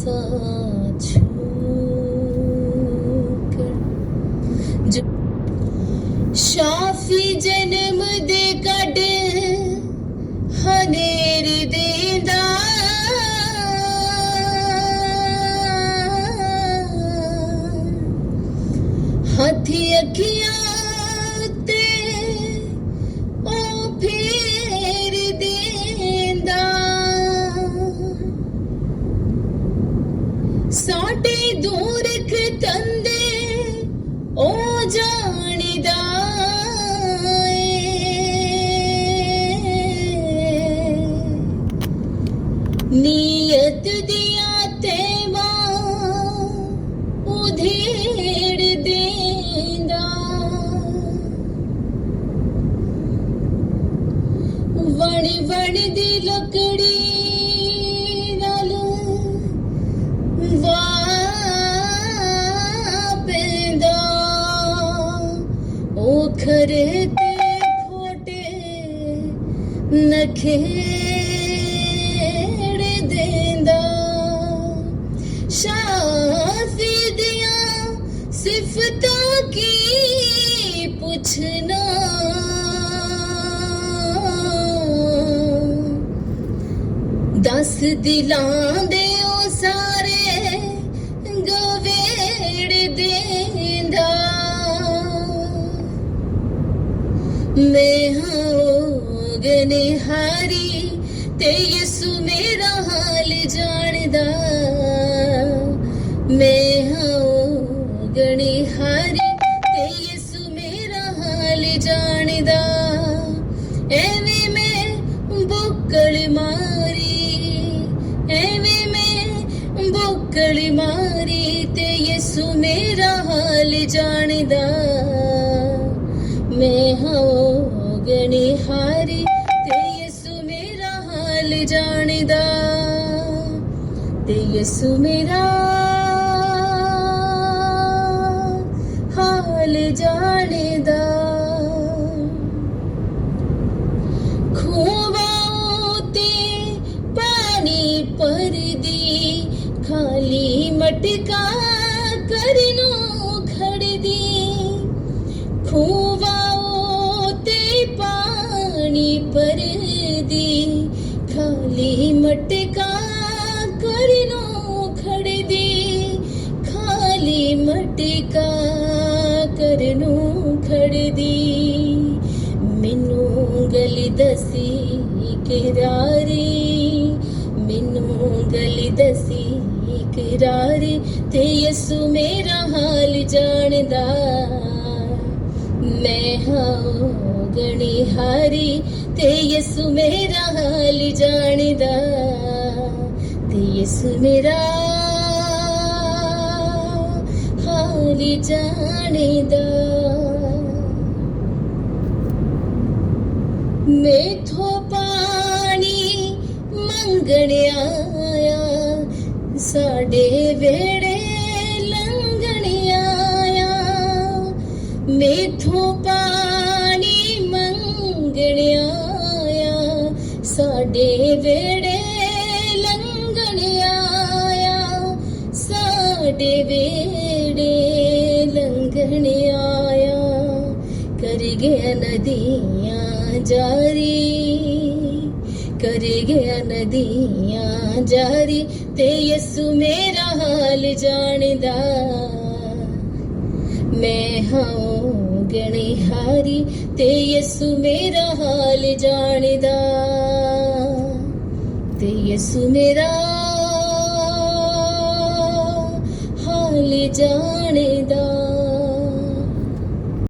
साथ छूकर जो शाफी जन्म दे कड हनेर देंदा हाथी अखियां ते ओ फेर देंदा साडे दूर तंदे ओ जानिदा नीयत दिया तेवा उधेड़ देंदा वण वण दी लकड़ी नाल पेंदा ओ खरे ते खोटे नखेड़ देंदा शाफी दिया सिफतां की पुछना दस दिलां दे ओ सारे गवेड़ देंदा मैं होगने हारी ते यसु मेरा हाल जानदा मैं होगने हारी ते यसु मेरा हाल जानदा एवें मैं बुक्कड़ मारी एवें मैं बुक्कड़ मारी ते यसु मेरा हाल जानदा मैं होगने हारी ते यसु मेरा हाल जानदा ते यसु मेरा हाल जानदा खूवाओं ते पानी पर दी खाली मटका करनो खड़ दी खूवाओं ते पानी पर दी खाली मटका करनो खड़ दी खाली मटका करनो खड़ दी मैनू गल दसी करारी मैनू गल दसी करारी ते यसु मेरा हाल जानदा मैं होगने हारी ते यसु मेरा हाल जानदा ते यसु मेरा हाल जानदा मैथो पानी मंगण आया साडे वेड़े लंघण आया मैथो पानी मंगण आया साडे वेड़े लंघण आया साडे वेड़े लंघण आया कर गया नदियां जारी कर गया नदियां जारी ते यसु मेरा हाल जानदा मैं होगने हारी ते यसु मेरा हाल जानदा ते यसु मेरा हाल जानदा